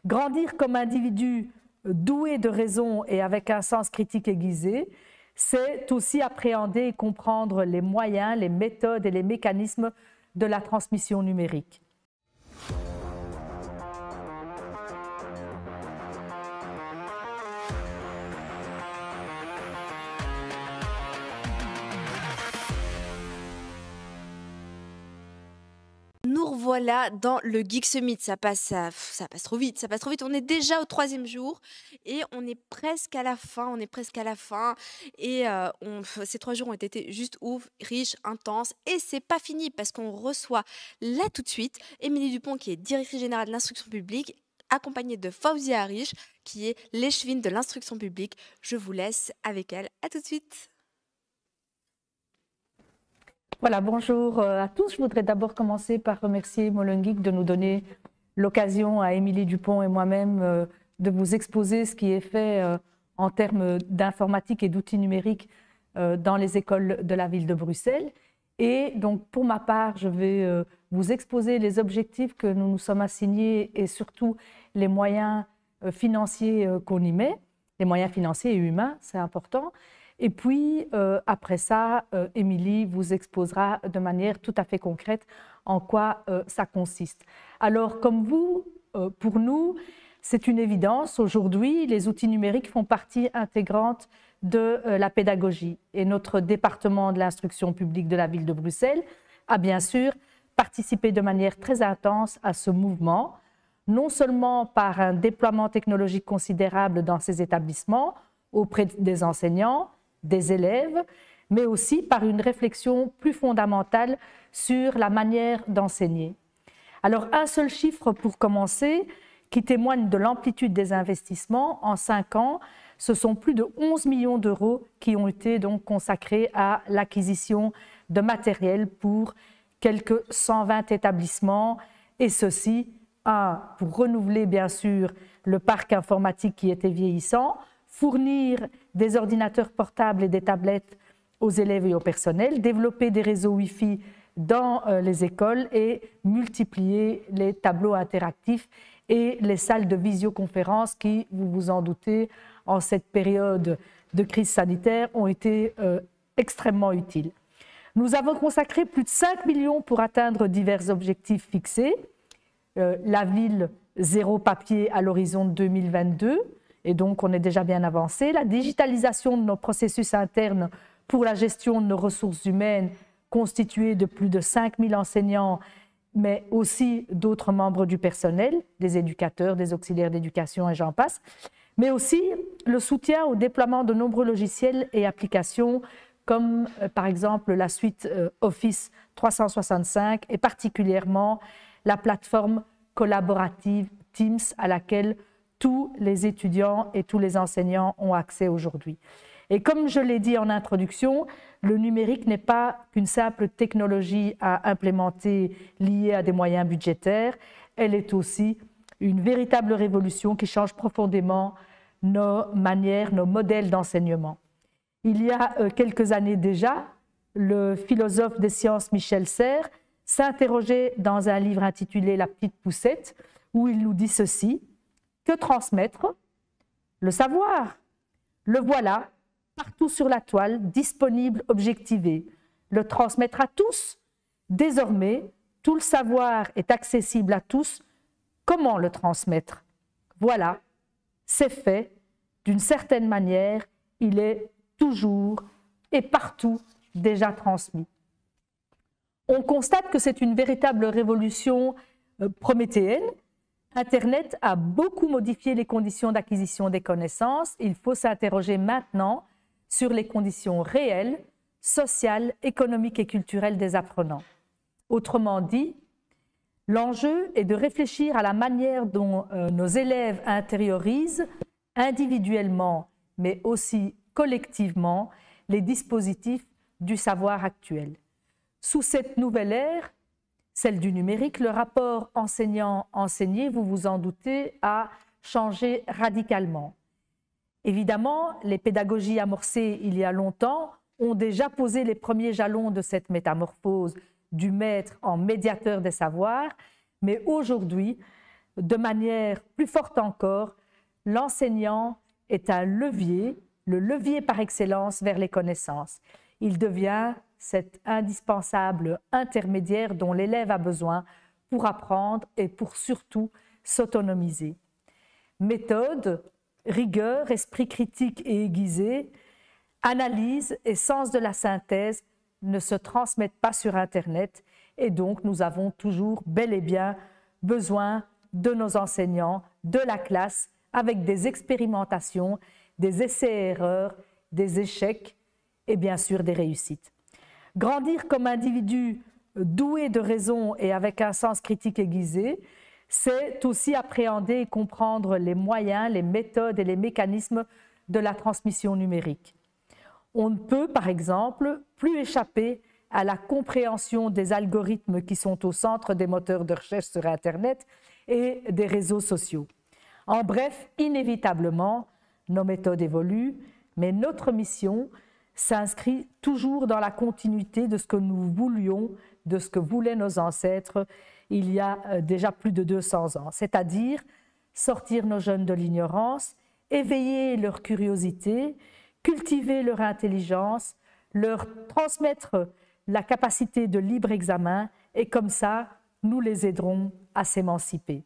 Grandir comme individu doué de raison et avec un sens critique aiguisé, c'est aussi appréhender et comprendre les moyens, les méthodes et les mécanismes de la transmission numérique. Nous revoilà dans le Geek Summit. Ça passe trop vite, ça passe trop vite. On est déjà au 3e jour et on est presque à la fin. Et ces 3 jours ont été juste ouf, riches, intenses. Et c'est pas fini parce qu'on reçoit là tout de suite Émilie Dupont, qui est directrice générale de l'instruction publique, accompagnée de Fawzia Harish, qui est l'échevine de l'instruction publique. Je vous laisse avec elle. À tout de suite. Voilà, bonjour à tous. Je voudrais d'abord commencer par remercier Molengeek de nous donner l'occasion à Émilie Dupont et moi-même de vous exposer ce qui est fait en termes d'informatique et d'outils numériques dans les écoles de la ville de Bruxelles. Et donc, pour ma part, je vais vous exposer les objectifs que nous nous sommes assignés et surtout les moyens financiers qu'on y met, les moyens financiers et humains, c'est important. Et puis, après ça, Émilie vous exposera de manière tout à fait concrète en quoi ça consiste. Alors, comme vous, pour nous, c'est une évidence. Aujourd'hui, les outils numériques font partie intégrante de la pédagogie. Et notre département de l'instruction publique de la ville de Bruxelles a bien sûr participé de manière très intense à ce mouvement, non seulement par un déploiement technologique considérable dans ces établissements auprès des enseignants, des élèves, mais aussi par une réflexion plus fondamentale sur la manière d'enseigner. Alors, un seul chiffre pour commencer, qui témoigne de l'amplitude des investissements. En 5 ans, ce sont plus de 11 millions d'euros qui ont été donc consacrés à l'acquisition de matériel pour quelques 120 établissements, et ceci, pour renouveler bien sûr le parc informatique qui était vieillissant, fournir des ordinateurs portables et des tablettes aux élèves et au personnel, développer des réseaux Wi-Fi dans les écoles et multiplier les tableaux interactifs et les salles de visioconférence qui, vous vous en doutez, en cette période de crise sanitaire, ont été extrêmement utiles. Nous avons consacré plus de 5 millions pour atteindre divers objectifs fixés. La ville zéro papier à l'horizon 2022, et donc on est déjà bien avancé. La digitalisation de nos processus internes pour la gestion de nos ressources humaines, constituée de plus de 5000 enseignants, mais aussi d'autres membres du personnel, des éducateurs, des auxiliaires d'éducation et j'en passe, mais aussi le soutien au déploiement de nombreux logiciels et applications, comme par exemple la suite Office 365 et particulièrement la plateforme collaborative Teams à laquelle tous les étudiants et tous les enseignants ont accès aujourd'hui. Et comme je l'ai dit en introduction, le numérique n'est pas qu'une simple technologie à implémenter liée à des moyens budgétaires, elle est aussi une véritable révolution qui change profondément nos manières, nos modèles d'enseignement. Il y a quelques années déjà, le philosophe des sciences Michel Serres s'interrogeait dans un livre intitulé « La petite poussette » où il nous dit ceci: que transmettre? Le savoir. Le voilà, partout sur la toile, disponible, objectivé. Le transmettre à tous. Désormais, tout le savoir est accessible à tous. Comment le transmettre? Voilà, c'est fait. D'une certaine manière, il est toujours et partout déjà transmis. On constate que c'est une véritable révolution prométhéenne. Internet a beaucoup modifié les conditions d'acquisition des connaissances. Il faut s'interroger maintenant sur les conditions réelles, sociales, économiques et culturelles des apprenants. Autrement dit, l'enjeu est de réfléchir à la manière dont nos élèves intériorisent individuellement, mais aussi collectivement, les dispositifs du savoir actuel. Sous cette nouvelle ère, celle du numérique, le rapport enseignant-enseigné, vous vous en doutez, a changé radicalement. Évidemment, les pédagogies amorcées il y a longtemps ont déjà posé les premiers jalons de cette métamorphose du maître en médiateur des savoirs, mais aujourd'hui, de manière plus forte encore, l'enseignant est un levier, le levier par excellence vers les connaissances. Il devient cet indispensable intermédiaire dont l'élève a besoin pour apprendre et pour surtout s'autonomiser. Méthode, rigueur, esprit critique et aiguisé, analyse et sens de la synthèse ne se transmettent pas sur Internet et donc nous avons toujours bel et bien besoin de nos enseignants, de la classe, avec des expérimentations, des essais-erreurs, des échecs et bien sûr des réussites. Grandir comme individu doué de raison et avec un sens critique aiguisé, c'est aussi appréhender et comprendre les moyens, les méthodes et les mécanismes de la transmission numérique. On ne peut, par exemple, plus échapper à la compréhension des algorithmes qui sont au centre des moteurs de recherche sur Internet et des réseaux sociaux. En bref, inévitablement, nos méthodes évoluent, mais notre mission s'inscrit toujours dans la continuité de ce que nous voulions, de ce que voulaient nos ancêtres il y a déjà plus de 200 ans, c'est-à-dire sortir nos jeunes de l'ignorance, éveiller leur curiosité, cultiver leur intelligence, leur transmettre la capacité de libre examen et comme ça, nous les aiderons à s'émanciper.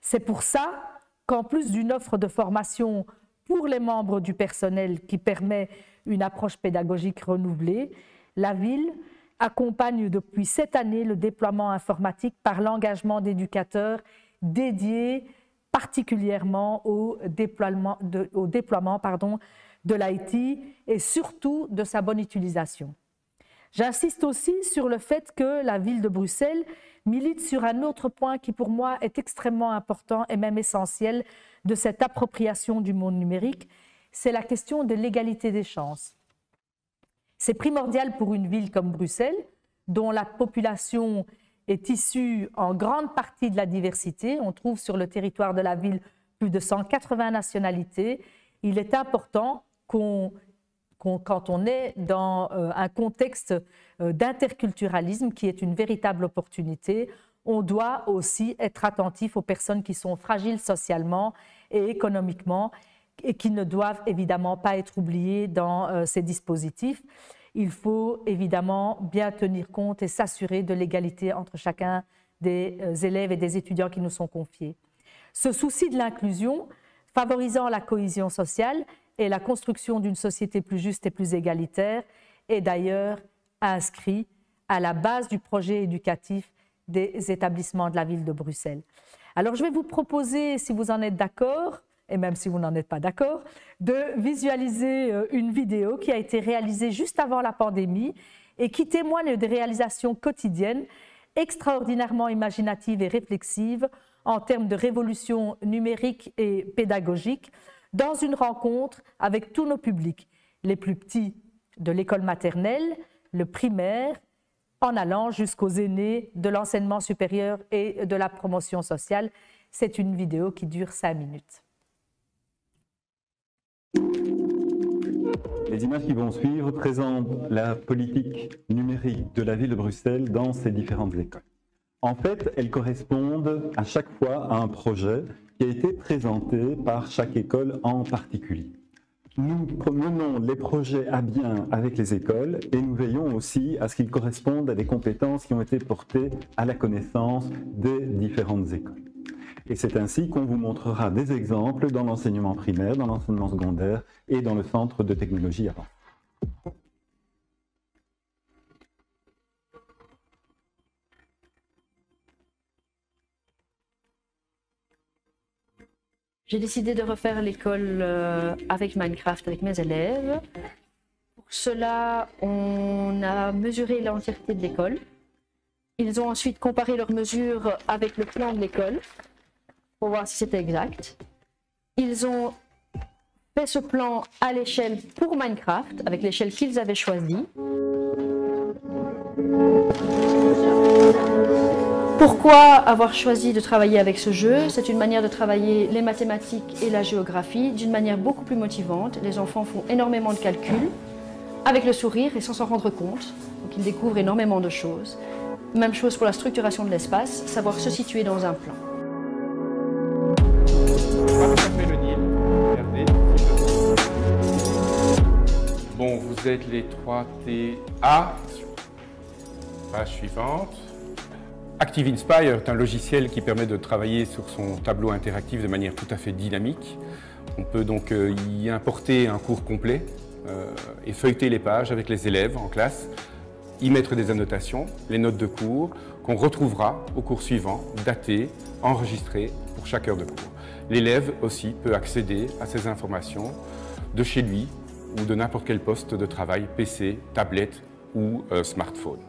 C'est pour ça qu'en plus d'une offre de formation pour les membres du personnel qui permet une approche pédagogique renouvelée, la ville accompagne depuis cette année le déploiement informatique par l'engagement d'éducateurs dédiés particulièrement au déploiement de l'IT et surtout de sa bonne utilisation. J'insiste aussi sur le fait que la ville de Bruxelles milite sur un autre point qui pour moi est extrêmement important et même essentiel de cette appropriation du monde numérique, c'est la question de l'égalité des chances. C'est primordial pour une ville comme Bruxelles, dont la population est issue en grande partie de la diversité. On trouve sur le territoire de la ville plus de 180 nationalités. Il est important quand on est dans un contexte d'interculturalisme qui est une véritable opportunité, on doit aussi être attentif aux personnes qui sont fragiles socialement et économiquement et qui ne doivent évidemment pas être oubliées dans ces dispositifs. Il faut évidemment bien tenir compte et s'assurer de l'égalité entre chacun des élèves et des étudiants qui nous sont confiés. Ce souci de l'inclusion, favorisant la cohésion sociale et la construction d'une société plus juste et plus égalitaire, est d'ailleurs inscrit à la base du projet éducatif des établissements de la ville de Bruxelles. Alors je vais vous proposer, si vous en êtes d'accord, et même si vous n'en êtes pas d'accord, de visualiser une vidéo qui a été réalisée juste avant la pandémie et qui témoigne des réalisations quotidiennes extraordinairement imaginatives et réflexives en termes de révolution numérique et pédagogique dans une rencontre avec tous nos publics, les plus petits de l'école maternelle, le primaire, en allant jusqu'aux aînés de l'enseignement supérieur et de la promotion sociale. C'est une vidéo qui dure 5 minutes. Les images qui vont suivre présentent la politique numérique de la ville de Bruxelles dans ses différentes écoles. En fait, elles correspondent à chaque fois à un projet qui a été présenté par chaque école en particulier. Nous menons les projets à bien avec les écoles et nous veillons aussi à ce qu'ils correspondent à des compétences qui ont été portées à la connaissance des différentes écoles. Et c'est ainsi qu'on vous montrera des exemples dans l'enseignement primaire, dans l'enseignement secondaire et dans le centre de technologie avancée. J'ai décidé de refaire l'école avec Minecraft avec mes élèves. Pour cela, on a mesuré l'entièreté de l'école. Ils ont ensuite comparé leurs mesures avec le plan de l'école pour voir si c'était exact. Ils ont fait ce plan à l'échelle pour Minecraft, avec l'échelle qu'ils avaient choisie. Pourquoi avoir choisi de travailler avec ce jeu? C'est une manière de travailler les mathématiques et la géographie d'une manière beaucoup plus motivante. Les enfants font énormément de calculs avec le sourire et sans s'en rendre compte. Donc ils découvrent énormément de choses. Même chose pour la structuration de l'espace, savoir se situer dans un plan. vous êtes les 3TA. Page suivante. Active Inspire est un logiciel qui permet de travailler sur son tableau interactif de manière tout à fait dynamique. On peut donc y importer un cours complet et feuilleter les pages avec les élèves en classe, y mettre des annotations, les notes de cours qu'on retrouvera au cours suivant, datées, enregistrées pour chaque heure de cours. L'élève aussi peut accéder à ces informations de chez lui ou de n'importe quel poste de travail, PC, tablette ou smartphone.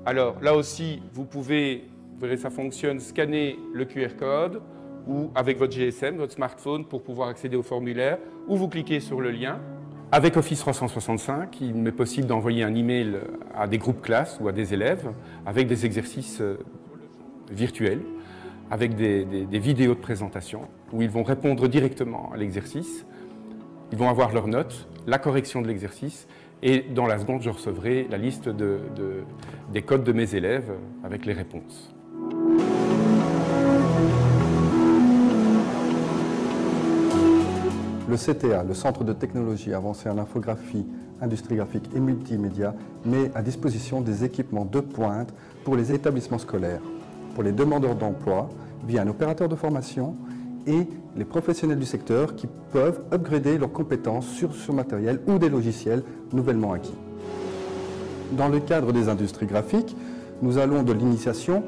Alors là aussi, vous pouvez, vous verrez ça fonctionne, scanner le QR code ou avec votre GSM, votre smartphone pour pouvoir accéder au formulaire ou vous cliquez sur le lien. Avec Office 365, il m'est possible d'envoyer un email à des groupes classes ou à des élèves avec des exercices virtuels, avec des vidéos de présentation où ils vont répondre directement à l'exercice. Ils vont avoir leurs notes, la correction de l'exercice et dans la seconde, je recevrai la liste des codes de mes élèves avec les réponses. Le CTA, le Centre de technologie avancée en infographie, industrie graphique et multimédia, met à disposition des équipements de pointe pour les établissements scolaires, pour les demandeurs d'emploi, via un opérateur de formation et les professionnels du secteur qui peuvent upgrader leurs compétences sur ce matériel ou des logiciels nouvellement acquis. Dans le cadre des industries graphiques, nous allons de l'initiation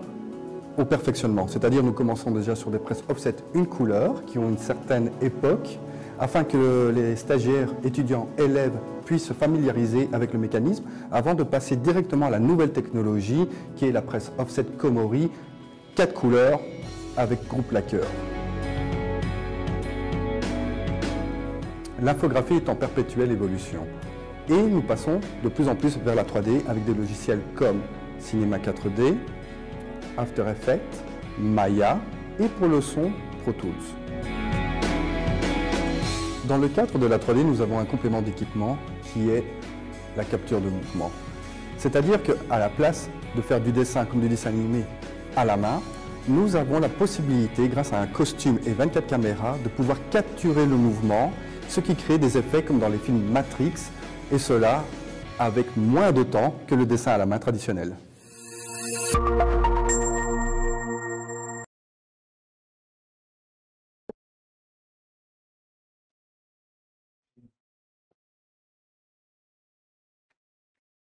au perfectionnement, c'est-à-dire nous commençons déjà sur des presses offset une couleur qui ont une certaine époque afin que les stagiaires, étudiants, élèves puissent se familiariser avec le mécanisme avant de passer directement à la nouvelle technologie qui est la presse offset Komori, 4 couleurs avec groupe lacqueur. L'infographie est en perpétuelle évolution et nous passons de plus en plus vers la 3D avec des logiciels comme Cinema 4D, After Effects, Maya et pour le son, Pro Tools. Dans le cadre de la 3D, nous avons un complément d'équipement qui est la capture de mouvement. C'est-à-dire qu'à la place de faire du dessin comme du dessin animé à la main, nous avons la possibilité, grâce à un costume et 24 caméras, de pouvoir capturer le mouvement, ce qui crée des effets comme dans les films Matrix, et cela avec moins de temps que le dessin à la main traditionnel.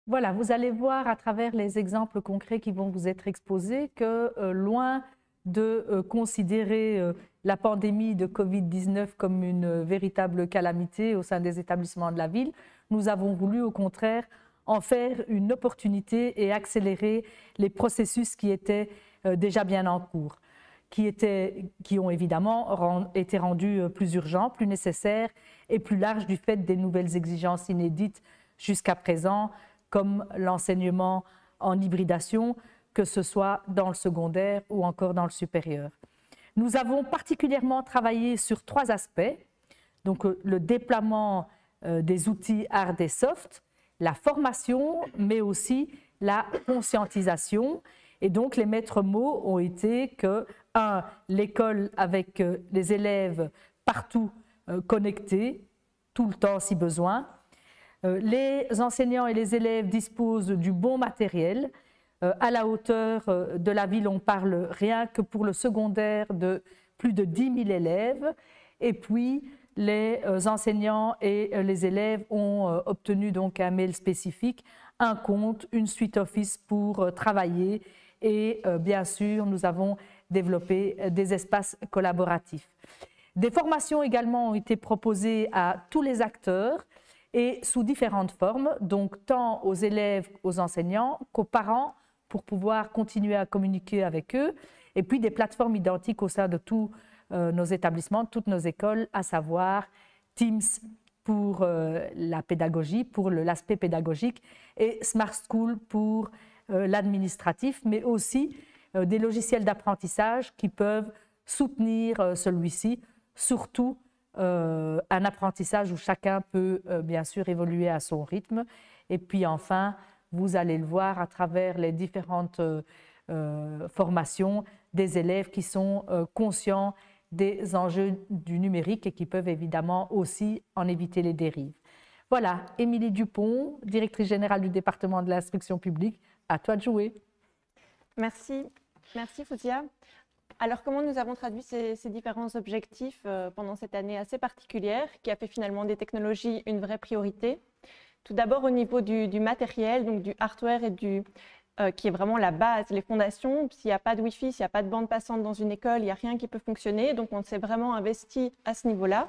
Voilà, vous allez voir à travers les exemples concrets qui vont vous être exposés que loin de considérer la pandémie de Covid-19 comme une véritable calamité au sein des établissements de la ville, nous avons voulu au contraire en faire une opportunité et accélérer les processus qui étaient déjà bien en cours, qui ont évidemment été rendus plus urgents, plus nécessaires et plus larges du fait des nouvelles exigences inédites jusqu'à présent, comme l'enseignement en hybridation, que ce soit dans le secondaire ou encore dans le supérieur. Nous avons particulièrement travaillé sur 3 aspects, donc le déploiement des outils hard et soft, la formation, mais aussi la conscientisation. Et donc les maîtres mots ont été que, 1, l'école avec les élèves partout connectés, tout le temps si besoin. Les enseignants et les élèves disposent du bon matériel. À la hauteur de la ville, on parle rien que pour le secondaire de plus de 10 000 élèves. Et puis, les enseignants et les élèves ont obtenu donc un mail spécifique, un compte, une suite Office pour travailler. Et bien sûr, nous avons développé des espaces collaboratifs. Des formations également ont été proposées à tous les acteurs et sous différentes formes, donc tant aux élèves, aux enseignants qu'aux parents pour pouvoir continuer à communiquer avec eux, et puis des plateformes identiques au sein de tous nos établissements, toutes nos écoles, à savoir Teams pour la pédagogie, pour l'aspect pédagogique, et Smart School pour l'administratif, mais aussi des logiciels d'apprentissage qui peuvent soutenir celui-ci, surtout un apprentissage où chacun peut bien sûr évoluer à son rythme. Et puis enfin, vous allez le voir à travers les différentes formations des élèves qui sont conscients des enjeux du numérique et qui peuvent évidemment aussi en éviter les dérives. Voilà, Émilie Dupont, directrice générale du département de l'instruction publique, à toi de jouer. Merci, merci Fouzia. Alors comment nous avons traduit ces différents objectifs pendant cette année assez particulière qui a fait finalement des technologies une vraie priorité? Tout d'abord au niveau du matériel, donc du hardware et qui est vraiment la base, les fondations. S'il n'y a pas de Wi-Fi, s'il n'y a pas de bande passante dans une école, il n'y a rien qui peut fonctionner. Donc on s'est vraiment investi à ce niveau-là.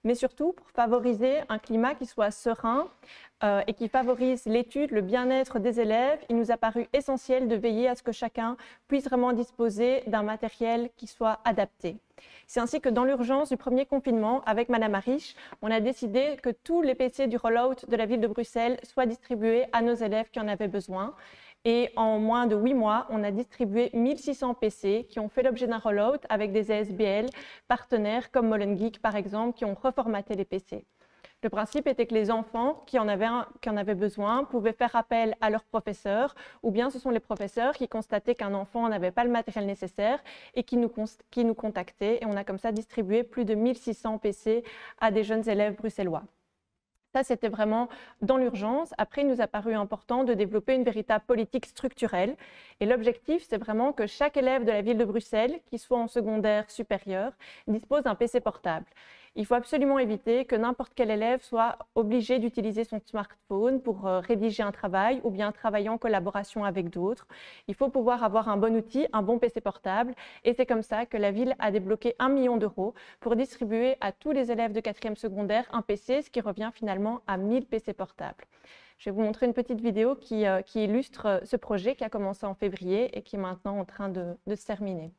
Mais surtout pour favoriser un climat qui soit serein et qui favorise l'étude, le bien-être des élèves, il nous a paru essentiel de veiller à ce que chacun puisse vraiment disposer d'un matériel qui soit adapté. C'est ainsi que dans l'urgence du premier confinement, avec Madame Ariche, on a décidé que tous les PC du rollout de la ville de Bruxelles soient distribués à nos élèves qui en avaient besoin. Et en moins de 8 mois, on a distribué 1600 PC qui ont fait l'objet d'un rollout avec des ASBL partenaires comme Molengeek par exemple, qui ont reformaté les PC. Le principe était que les enfants qui en avaient besoin pouvaient faire appel à leurs professeurs, ou bien ce sont les professeurs qui constataient qu'un enfant n'avait pas le matériel nécessaire et qui nous contactaient. Et on a comme ça distribué plus de 1600 PC à des jeunes élèves bruxellois. Ça, c'était vraiment dans l'urgence. Après, il nous a paru important de développer une véritable politique structurelle. Et l'objectif, c'est vraiment que chaque élève de la ville de Bruxelles, qu'il soit en secondaire supérieur, dispose d'un PC portable. Il faut absolument éviter que n'importe quel élève soit obligé d'utiliser son smartphone pour rédiger un travail ou bien travailler en collaboration avec d'autres. Il faut pouvoir avoir un bon outil, un bon PC portable. Et c'est comme ça que la ville a débloqué 1 million d'euros pour distribuer à tous les élèves de 4e secondaire un PC, ce qui revient finalement à 1000 PC portables. Je vais vous montrer une petite vidéo qui illustre ce projet qui a commencé en février et qui est maintenant en train de se terminer.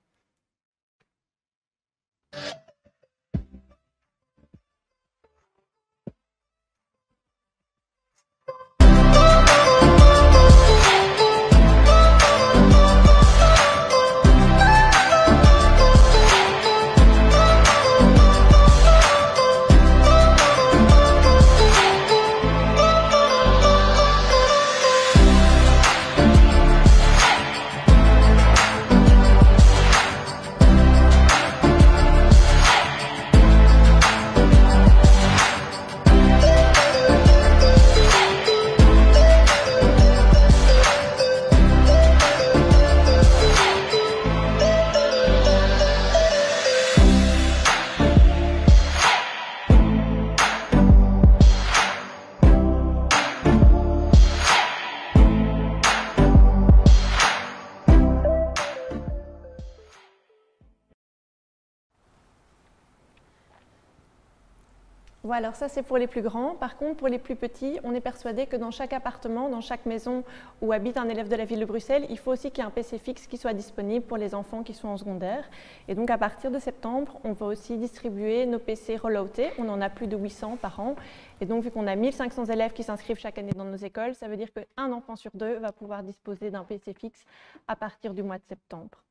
Voilà, alors ça c'est pour les plus grands. Par contre, pour les plus petits, on est persuadé que dans chaque appartement, dans chaque maison où habite un élève de la ville de Bruxelles, il faut aussi qu'il y ait un PC fixe qui soit disponible pour les enfants qui sont en secondaire. Et donc à partir de septembre, on va aussi distribuer nos PC rolloutés. On en a plus de 800 par an. Et donc vu qu'on a 1500 élèves qui s'inscrivent chaque année dans nos écoles, ça veut dire qu'un enfant sur deux va pouvoir disposer d'un PC fixe à partir du mois de septembre.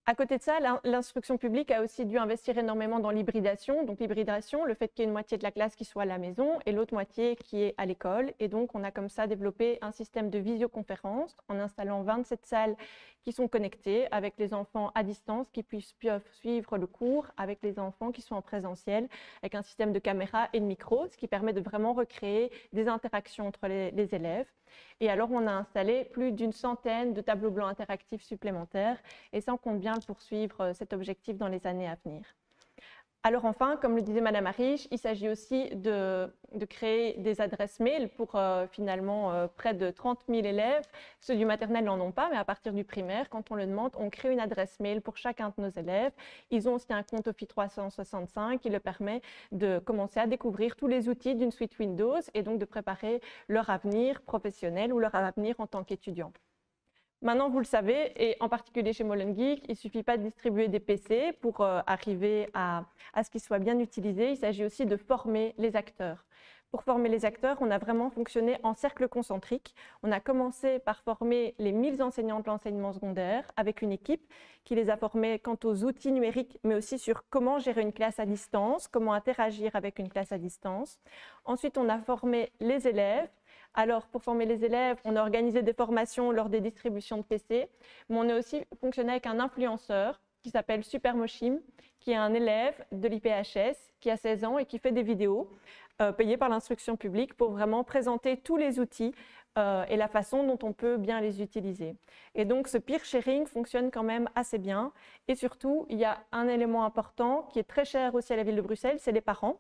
À côté de ça, l'instruction publique a aussi dû investir énormément dans l'hybridation. Donc l'hybridation, le fait qu'il y ait une moitié de la classe qui soit à la maison et l'autre moitié qui est à l'école. Et donc on a comme ça développé un système de visioconférence en installant 27 salles qui sont connectées avec les enfants à distance qui peuvent suivre le cours avec les enfants qui sont en présentiel avec un système de caméra et de micro, ce qui permet de vraiment recréer des interactions entre les élèves. Et alors, on a installé plus d'une centaine de tableaux blancs interactifs supplémentaires et ça, on compte bien poursuivre cet objectif dans les années à venir. Alors enfin, comme le disait Madame Ariche, il s'agit aussi de créer des adresses mail pour finalement près de 30 000 élèves. Ceux du maternel n'en ont pas, mais à partir du primaire, quand on le demande, on crée une adresse mail pour chacun de nos élèves. Ils ont aussi un compte Office 365 qui leur permet de commencer à découvrir tous les outils d'une suite Windows et donc de préparer leur avenir professionnel ou leur avenir en tant qu'étudiant. Maintenant, vous le savez, et en particulier chez Molengeek, il ne suffit pas de distribuer des PC pour arriver à ce qu'ils soient bien utilisés. Il s'agit aussi de former les acteurs. Pour former les acteurs, on a vraiment fonctionné en cercle concentrique. On a commencé par former les 1000 enseignants de l'enseignement secondaire avec une équipe qui les a formés quant aux outils numériques, mais aussi sur comment gérer une classe à distance, comment interagir avec une classe à distance. Ensuite, on a formé les élèves. Alors, pour former les élèves, on a organisé des formations lors des distributions de PC, mais on a aussi fonctionné avec un influenceur qui s'appelle Super Moshim, qui est un élève de l'IPHS qui a 16 ans et qui fait des vidéos payées par l'instruction publique pour vraiment présenter tous les outils et la façon dont on peut bien les utiliser. Et donc ce peer sharing fonctionne quand même assez bien. Et surtout, il y a un élément important qui est très cher aussi à la ville de Bruxelles, c'est les parents.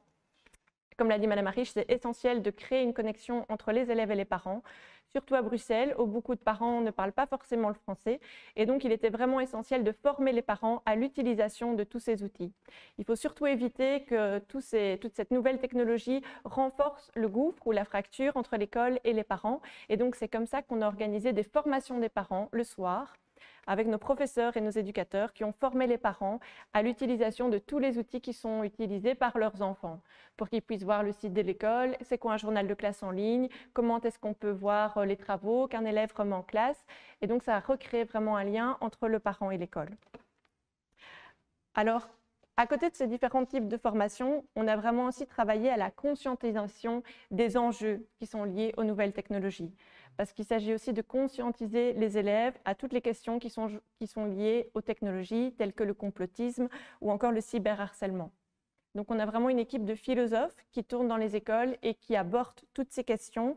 Comme l'a dit Madame Arish, c'est essentiel de créer une connexion entre les élèves et les parents. Surtout à Bruxelles, où beaucoup de parents ne parlent pas forcément le français. Et donc, il était vraiment essentiel de former les parents à l'utilisation de tous ces outils. Il faut surtout éviter que toute cette nouvelle technologie renforce le gouffre ou la fracture entre l'école et les parents. Et donc, c'est comme ça qu'on a organisé des formations des parents le soir, avec nos professeurs et nos éducateurs qui ont formé les parents à l'utilisation de tous les outils qui sont utilisés par leurs enfants, pour qu'ils puissent voir le site de l'école, c'est quoi un journal de classe en ligne, comment est-ce qu'on peut voir les travaux qu'un élève remet en classe. Et donc, ça a recréé vraiment un lien entre le parent et l'école. Alors, à côté de ces différents types de formations, on a vraiment aussi travaillé à la conscientisation des enjeux qui sont liés aux nouvelles technologies. Parce qu'il s'agit aussi de conscientiser les élèves à toutes les questions qui sont liées aux technologies, telles que le complotisme ou encore le cyberharcèlement. Donc on a vraiment une équipe de philosophes qui tournent dans les écoles et qui abordent toutes ces questions.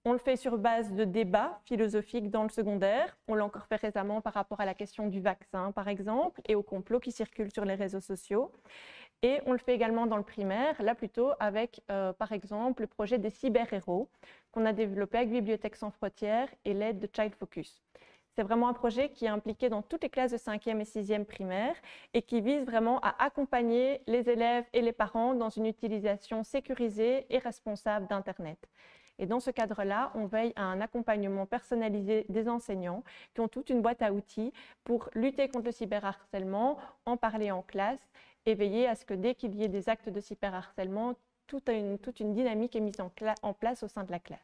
On le fait sur base de débats philosophiques dans le secondaire. On l'a encore fait récemment par rapport à la question du vaccin, par exemple, et au complot qui circule sur les réseaux sociaux. Et on le fait également dans le primaire, là plutôt avec, par exemple, le projet des cyber-héros qu'on a développé avec Bibliothèques sans frontières et l'aide de Child Focus. C'est vraiment un projet qui est impliqué dans toutes les classes de 5e et 6e primaire et qui vise vraiment à accompagner les élèves et les parents dans une utilisation sécurisée et responsable d'Internet. Et dans ce cadre-là, on veille à un accompagnement personnalisé des enseignants qui ont toute une boîte à outils pour lutter contre le cyberharcèlement, en parler en classe et veiller à ce que dès qu'il y ait des actes de cyberharcèlement, toute une dynamique est mise en place au sein de la classe.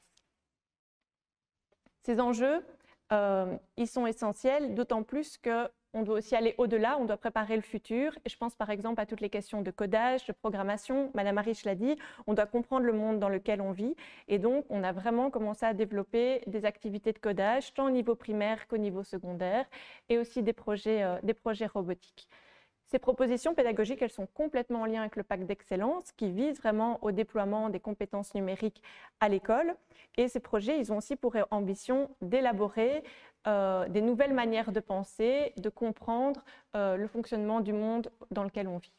Ces enjeux, ils sont essentiels, d'autant plus qu'on doit aussi aller au-delà, on doit préparer le futur. Et je pense par exemple à toutes les questions de codage, de programmation. Madame Arish l'a dit, on doit comprendre le monde dans lequel on vit. Et donc, on a vraiment commencé à développer des activités de codage, tant au niveau primaire qu'au niveau secondaire, et aussi des projets robotiques. Ces propositions pédagogiques, elles sont complètement en lien avec le pacte d'excellence qui vise vraiment au déploiement des compétences numériques à l'école. Et ces projets, ils ont aussi pour ambition d'élaborer des nouvelles manières de penser, de comprendre le fonctionnement du monde dans lequel on vit.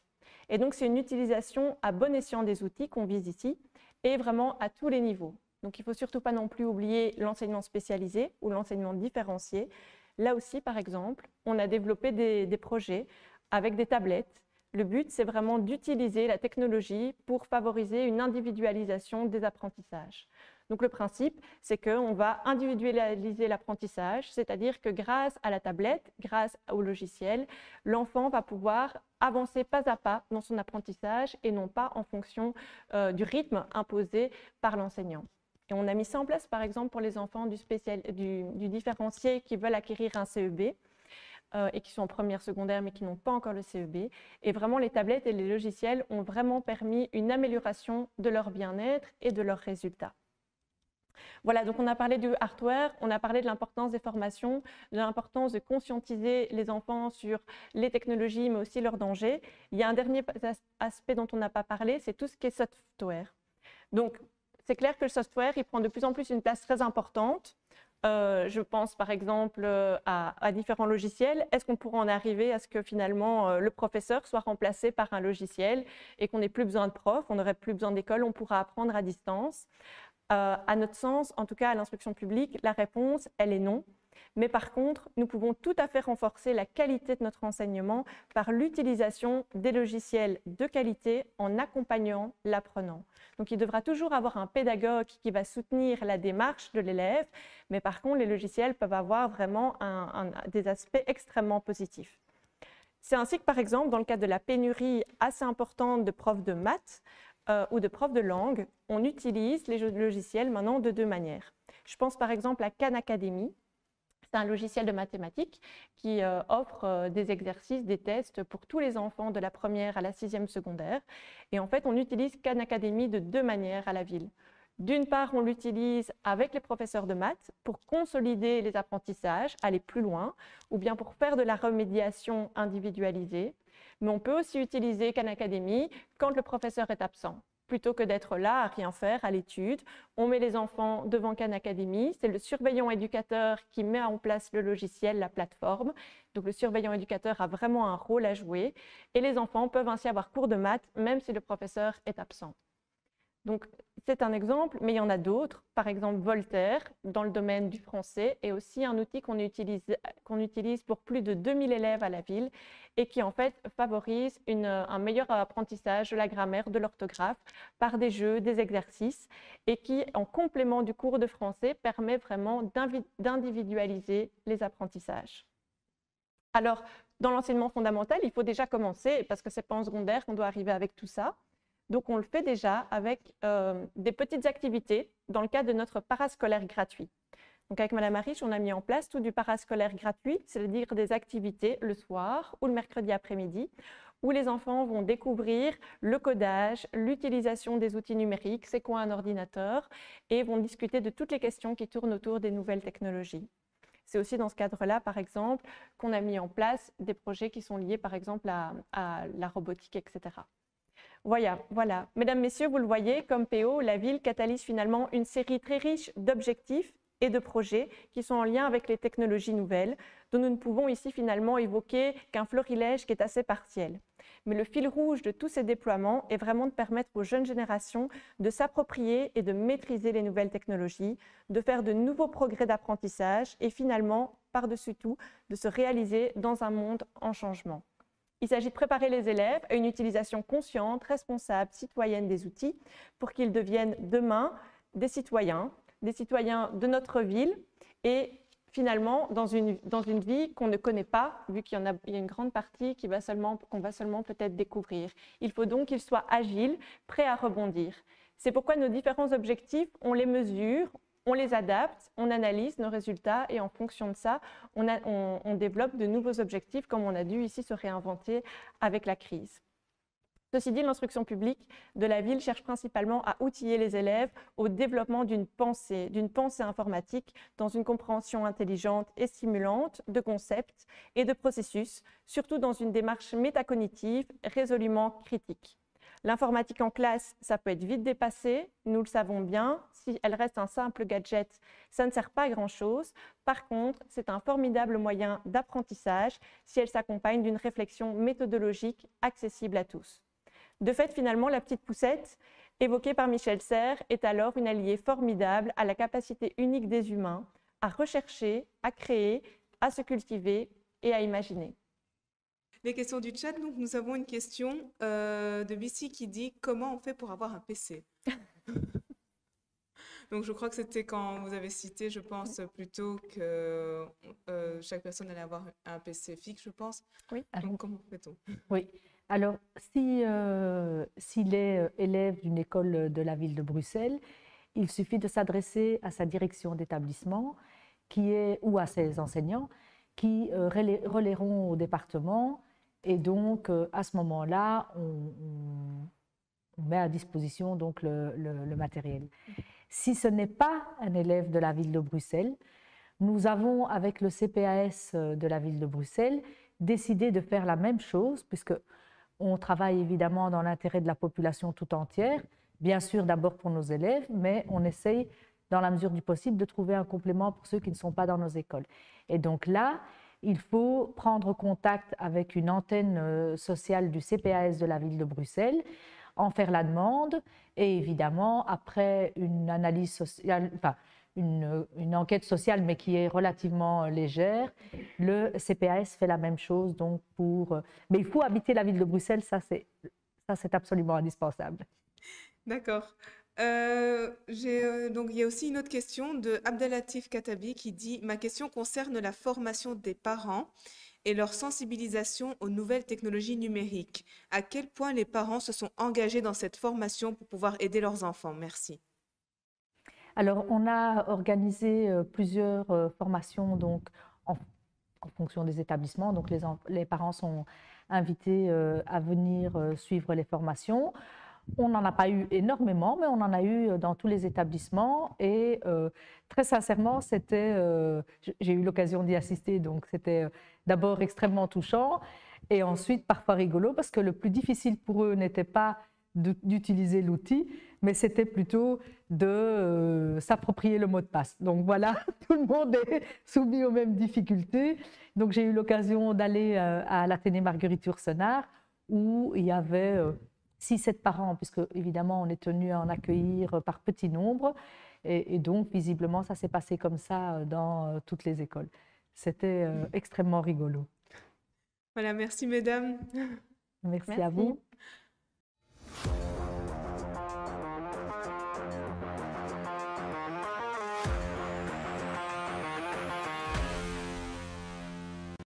Et donc, c'est une utilisation à bon escient des outils qu'on vise ici et vraiment à tous les niveaux. Donc, il ne faut surtout pas non plus oublier l'enseignement spécialisé ou l'enseignement différencié. Là aussi, par exemple, on a développé des projets avec des tablettes. Le but, c'est vraiment d'utiliser la technologie pour favoriser une individualisation des apprentissages. Donc le principe, c'est qu'on va individualiser l'apprentissage, c'est-à-dire que grâce à la tablette, grâce au logiciel, l'enfant va pouvoir avancer pas à pas dans son apprentissage et non pas en fonction du rythme imposé par l'enseignant. Et on a mis ça en place, par exemple, pour les enfants du différencié qui veulent acquérir un CEB. Et qui sont en première secondaire mais qui n'ont pas encore le CEB. Et vraiment, les tablettes et les logiciels ont vraiment permis une amélioration de leur bien-être et de leurs résultats. Voilà, donc on a parlé du hardware, on a parlé de l'importance des formations, de l'importance de conscientiser les enfants sur les technologies mais aussi leurs dangers. Il y a un dernier aspect dont on n'a pas parlé, c'est tout ce qui est software. Donc, c'est clair que le software, il prend de plus en plus une place très importante. Je pense par exemple à différents logiciels. Est-ce qu'on pourra en arriver à ce que finalement le professeur soit remplacé par un logiciel et qu'on n'ait plus besoin de profs, on n'aurait plus besoin d'école, on pourra apprendre à distance? À notre sens, en tout cas à l'instruction publique, la réponse, elle est non. Mais par contre, nous pouvons tout à fait renforcer la qualité de notre enseignement par l'utilisation des logiciels de qualité en accompagnant l'apprenant. Donc, il devra toujours avoir un pédagogue qui va soutenir la démarche de l'élève, mais par contre, les logiciels peuvent avoir vraiment des aspects extrêmement positifs. C'est ainsi que, par exemple, dans le cadre de la pénurie assez importante de profs de maths ou de profs de langue, on utilise les logiciels maintenant de deux manières. Je pense par exemple à Khan Academy. C'est un logiciel de mathématiques qui offre des exercices, des tests pour tous les enfants de la première à la 6e secondaire. Et en fait, on utilise Khan Academy de deux manières à la ville. D'une part, on l'utilise avec les professeurs de maths pour consolider les apprentissages, aller plus loin, ou bien pour faire de la remédiation individualisée. Mais on peut aussi utiliser Khan Academy quand le professeur est absent. Plutôt que d'être là à rien faire, à l'étude, on met les enfants devant Khan Academy. C'est le surveillant éducateur qui met en place le logiciel, la plateforme. Donc le surveillant éducateur a vraiment un rôle à jouer. Et les enfants peuvent ainsi avoir cours de maths, même si le professeur est absent. Donc, c'est un exemple, mais il y en a d'autres. Par exemple, Voltaire, dans le domaine du français, est aussi un outil qu'on utilise pour plus de 2000 élèves à la ville et qui, en fait, favorise un meilleur apprentissage de la grammaire, de l'orthographe, par des jeux, des exercices, et qui, en complément du cours de français, permet vraiment d'individualiser les apprentissages. Alors, dans l'enseignement fondamental, il faut déjà commencer, parce que ce n'est pas en secondaire qu'on doit arriver avec tout ça. Donc, on le fait déjà avec des petites activités dans le cadre de notre parascolaire gratuit. Donc, avec Madame Ariche, on a mis en place tout du parascolaire gratuit, c'est-à-dire des activités le soir ou le mercredi après-midi, où les enfants vont découvrir le codage, l'utilisation des outils numériques, c'est quoi un ordinateur, et vont discuter de toutes les questions qui tournent autour des nouvelles technologies. C'est aussi dans ce cadre-là, par exemple, qu'on a mis en place des projets qui sont liés, par exemple, à la robotique, etc. Voilà. Mesdames, Messieurs, vous le voyez, comme PO, la ville catalyse finalement une série très riche d'objectifs et de projets qui sont en lien avec les technologies nouvelles, dont nous ne pouvons ici finalement évoquer qu'un florilège qui est assez partiel. Mais le fil rouge de tous ces déploiements est vraiment de permettre aux jeunes générations de s'approprier et de maîtriser les nouvelles technologies, de faire de nouveaux progrès d'apprentissage et finalement, par-dessus tout, de se réaliser dans un monde en changement. Il s'agit de préparer les élèves à une utilisation consciente, responsable, citoyenne des outils pour qu'ils deviennent demain des citoyens de notre ville et finalement dans une vie qu'on ne connaît pas, vu qu'il y a une grande partie qu'on va seulement peut-être découvrir. Il faut donc qu'ils soient agiles, prêts à rebondir. C'est pourquoi nos différents objectifs, on les mesure, on les adapte, on analyse nos résultats et en fonction de ça, on développe de nouveaux objectifs comme on a dû ici se réinventer avec la crise. Ceci dit, l'instruction publique de la ville cherche principalement à outiller les élèves au développement d'une pensée informatique dans une compréhension intelligente et stimulante de concepts et de processus, surtout dans une démarche métacognitive résolument critique. L'informatique en classe, ça peut être vite dépassé, nous le savons bien. Si elle reste un simple gadget, ça ne sert pas à grand-chose. Par contre, c'est un formidable moyen d'apprentissage si elle s'accompagne d'une réflexion méthodologique accessible à tous. De fait, finalement, la petite poussette, évoquée par Michel Serres, est alors une alliée formidable à la capacité unique des humains à rechercher, à créer, à se cultiver et à imaginer. Les questions du chat, donc nous avons une question de Bissy qui dit « Comment on fait pour avoir un PC ?» Donc je crois que c'était quand vous avez cité, je pense, plutôt que chaque personne allait avoir un PC fixe, je pense. Oui. Donc comment fait-on? Oui. Alors, s'il est élève d'une école de la ville de Bruxelles, il suffit de s'adresser à sa direction d'établissement ou à ses enseignants qui relayeront au département. Et donc, à ce moment-là, on met à disposition donc, le matériel. Si ce n'est pas un élève de la ville de Bruxelles, nous avons, avec le CPAS de la ville de Bruxelles, décidé de faire la même chose, puisqu'on travaille évidemment dans l'intérêt de la population tout entière, bien sûr d'abord pour nos élèves, mais on essaye, dans la mesure du possible, de trouver un complément pour ceux qui ne sont pas dans nos écoles. Et donc là, il faut prendre contact avec une antenne sociale du CPAS de la ville de Bruxelles, en faire la demande et évidemment, après une analyse sociale, enfin une enquête sociale mais qui est relativement légère, le CPAS fait la même chose. Donc mais il faut habiter la ville de Bruxelles, ça c'est absolument indispensable. D'accord. Donc, il y a aussi une autre question de Abdelatif Katabi qui dit « Ma question concerne la formation des parents et leur sensibilisation aux nouvelles technologies numériques. À quel point les parents se sont engagés dans cette formation pour pouvoir aider leurs enfants? Merci. » Alors, on a organisé plusieurs formations donc, en fonction des établissements. Donc, les parents sont invités à venir suivre les formations. On n'en a pas eu énormément, mais on en a eu dans tous les établissements. Et très sincèrement, j'ai eu l'occasion d'y assister, donc c'était d'abord extrêmement touchant et ensuite parfois rigolo, parce que le plus difficile pour eux n'était pas d'utiliser l'outil, mais c'était plutôt de s'approprier le mot de passe. Donc voilà, tout le monde est soumis aux mêmes difficultés. Donc j'ai eu l'occasion d'aller à l'Athénée Marguerite Yourcenar, où il y avait 6-7 parents, puisque évidemment on est tenu à en accueillir par petit nombre, et donc visiblement ça s'est passé comme ça dans toutes les écoles. C'était extrêmement rigolo. Voilà, merci mesdames. Merci à vous.